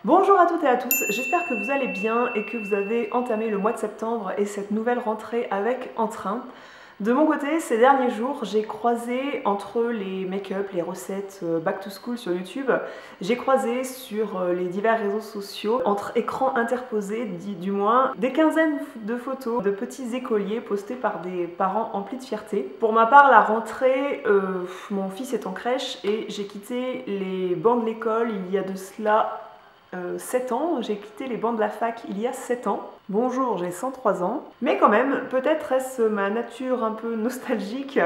Bonjour à toutes et à tous, j'espère que vous allez bien et que vous avez entamé le mois de septembre et cette nouvelle rentrée avec entrain. De mon côté, ces derniers jours, j'ai croisé entre les make-up, les recettes back to school sur YouTube, j'ai croisé sur les divers réseaux sociaux, entre écrans interposés, du moins, des quinzaines de photos de petits écoliers postés par des parents emplis de fierté. Pour ma part, la rentrée, mon fils est en crèche et j'ai quitté les bancs de l'école il y a de cela 7 ans, j'ai quitté les bancs de la fac il y a 7 ans. Bonjour, j'ai 103 ans. Mais quand même, peut-être est-ce ma nature un peu nostalgique.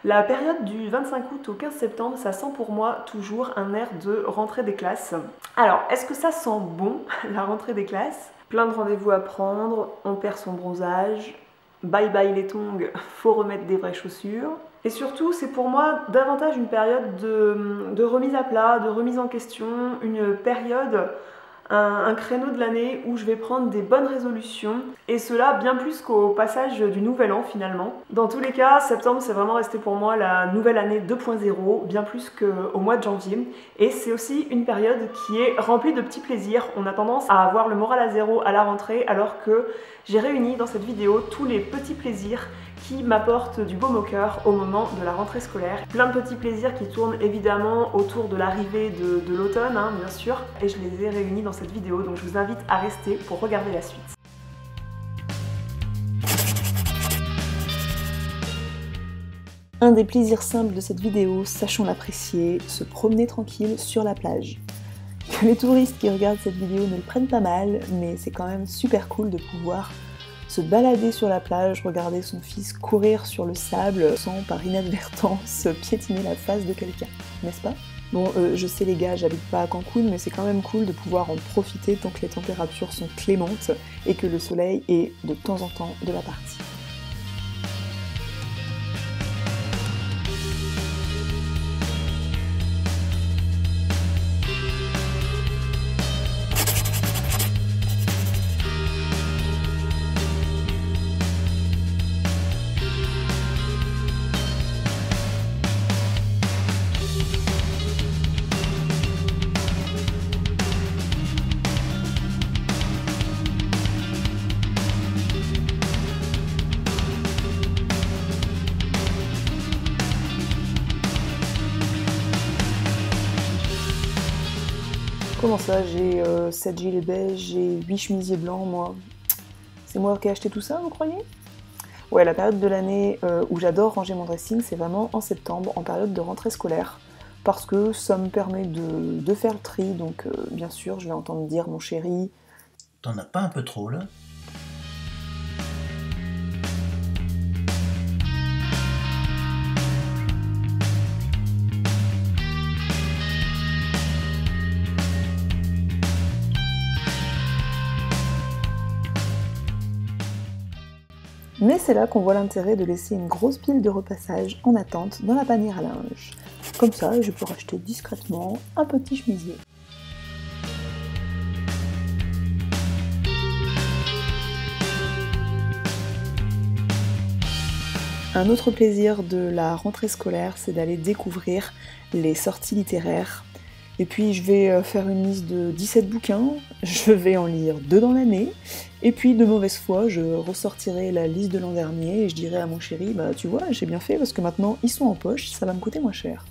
La période du 25 août au 15 septembre, ça sent pour moi toujours un air de rentrée des classes. Alors, est-ce que ça sent bon, la rentrée des classes? Plein de rendez-vous à prendre, on perd son bronzage, bye bye les tongs, faut remettre des vraies chaussures. Et surtout, c'est pour moi davantage une période de remise à plat, de remise en question, une période, un créneau de l'année où je vais prendre des bonnes résolutions, et cela bien plus qu'au passage du nouvel an finalement. Dans tous les cas, septembre c'est vraiment resté pour moi la nouvelle année 2.0, bien plus qu'au mois de janvier, et c'est aussi une période qui est remplie de petits plaisirs. On a tendance à avoir le moral à zéro à la rentrée, alors que j'ai réuni dans cette vidéo tous les petits plaisirs qui m'apportent du baume au cœur au moment de la rentrée scolaire. Plein de petits plaisirs qui tournent évidemment autour de l'arrivée de l'automne, bien sûr, et je les ai réunis dans cette vidéo, donc je vous invite à rester pour regarder la suite. Un des plaisirs simples de cette vidéo, sachons l'apprécier, se promener tranquille sur la plage. Que les touristes qui regardent cette vidéo ne le prennent pas mal, mais c'est quand même super cool de pouvoir se balader sur la plage, regarder son fils courir sur le sable sans par inadvertance piétiner la face de quelqu'un, n'est-ce pas? Bon, je sais les gars, j'habite pas à Cancun, mais c'est quand même cool de pouvoir en profiter tant que les températures sont clémentes et que le soleil est de temps en temps de la partie. Comment ça, j'ai 7 gilets beiges, j'ai 8 chemisiers blancs, moi? C'est moi qui ai acheté tout ça, vous croyez? Ouais, la période de l'année où j'adore ranger mon dressing, c'est vraiment en septembre, en période de rentrée scolaire, parce que ça me permet de faire le tri, donc bien sûr, je vais entendre dire, mon chéri... T'en as pas un peu trop, là? Mais c'est là qu'on voit l'intérêt de laisser une grosse pile de repassage en attente dans la panière à linge. Comme ça, je peux racheter discrètement un petit chemisier. Un autre plaisir de la rentrée scolaire, c'est d'aller découvrir les sorties littéraires. Et puis je vais faire une liste de 17 bouquins, je vais en lire 2 dans l'année, et puis de mauvaise foi, je ressortirai la liste de l'an dernier et je dirai à mon chéri, bah tu vois, j'ai bien fait parce que maintenant ils sont en poche, ça va me coûter moins cher.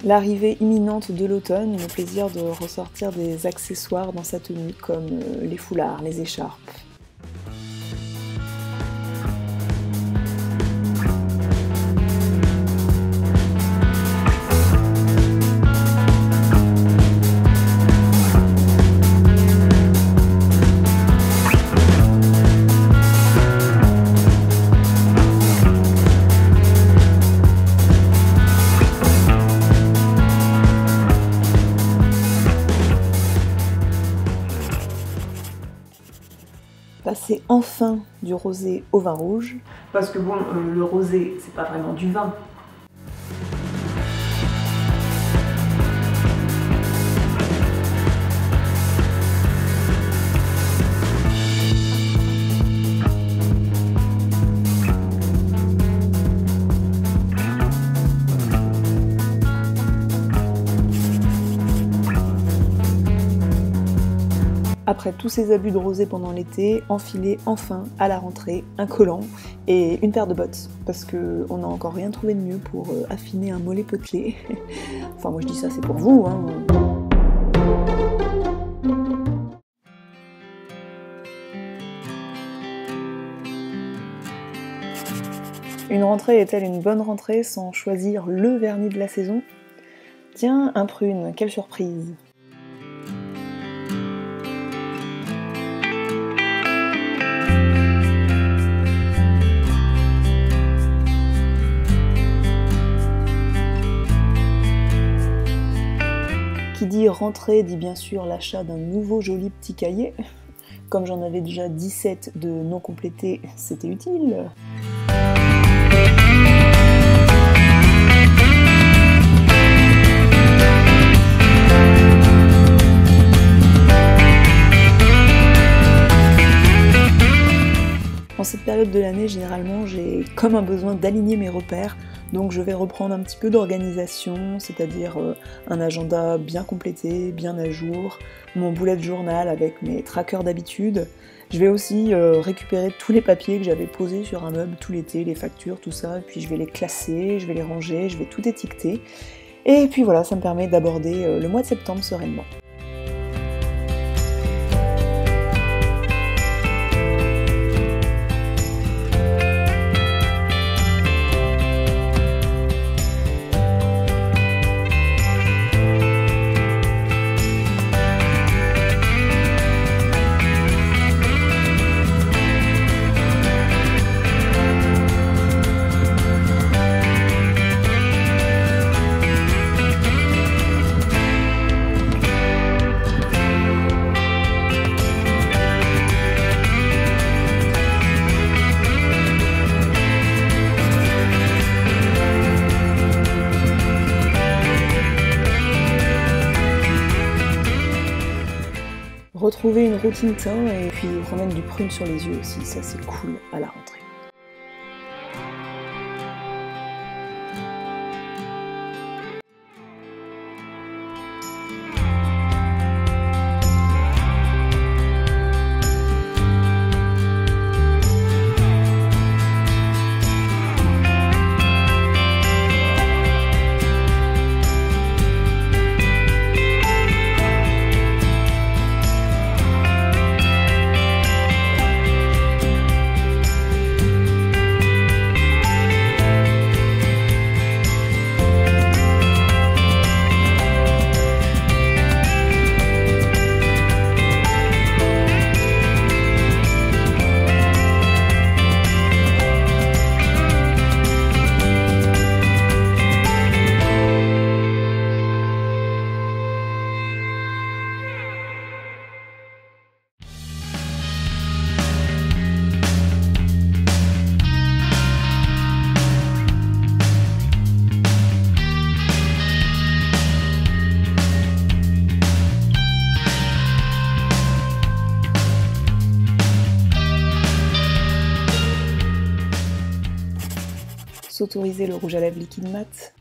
L'arrivée imminente de l'automne, le plaisir de ressortir des accessoires dans sa tenue comme les foulards, les écharpes. passer enfin du rosé au vin rouge. Parce que bon, le rosé, c'est pas vraiment du vin. Après tous ces abus de rosé pendant l'été, enfiler enfin à la rentrée un collant et une paire de bottes, parce qu'on n'a encore rien trouvé de mieux pour affiner un mollet potelé. Enfin moi je dis ça, c'est pour vous, hein. Une rentrée est-elle une bonne rentrée sans choisir le vernis de la saison? Tiens, un prune, quelle surprise! Qui dit rentrée dit bien sûr l'achat d'un nouveau joli petit cahier. Comme j'en avais déjà 17 de non complétés, c'était utile. En cette période de l'année, généralement, j'ai comme un besoin d'aligner mes repères, donc je vais reprendre un petit peu d'organisation, c'est-à-dire un agenda bien complété, bien à jour, mon bullet journal avec mes trackers d'habitude. Je vais aussi récupérer tous les papiers que j'avais posés sur un meuble tout l'été, les factures, tout ça, puis je vais les classer, je vais les ranger, je vais tout étiqueter. Et puis voilà, ça me permet d'aborder le mois de septembre sereinement. Retrouver une routine teint et puis remettre du prune sur les yeux aussi, ça c'est cool à la rentrée. S'autoriser le rouge à lèvres liquide mat.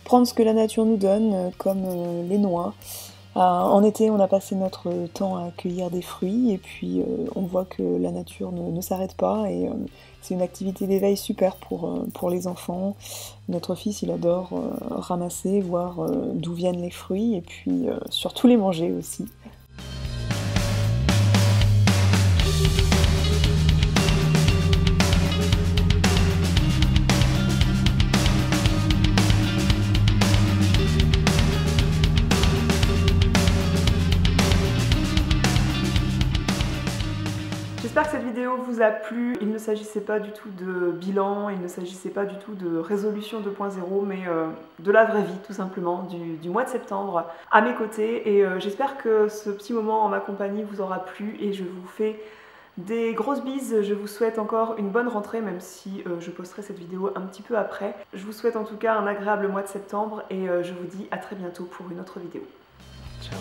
Prendre ce que la nature nous donne, comme les noix. En été, on a passé notre temps à cueillir des fruits et puis on voit que la nature ne s'arrête pas et c'est une activité d'éveil super pour les enfants. Notre fils, il adore ramasser, voir d'où viennent les fruits et puis surtout les manger aussi. J'espère que cette vidéo vous a plu. Il ne s'agissait pas du tout de bilan, il ne s'agissait pas du tout de résolution 2.0, mais de la vraie vie tout simplement, du mois de septembre à mes côtés. Et j'espère que ce petit moment en ma compagnie vous aura plu et je vous fais des grosses bises. Je vous souhaite encore une bonne rentrée, même si je posterai cette vidéo un petit peu après. Je vous souhaite en tout cas un agréable mois de septembre et je vous dis à très bientôt pour une autre vidéo. Ciao.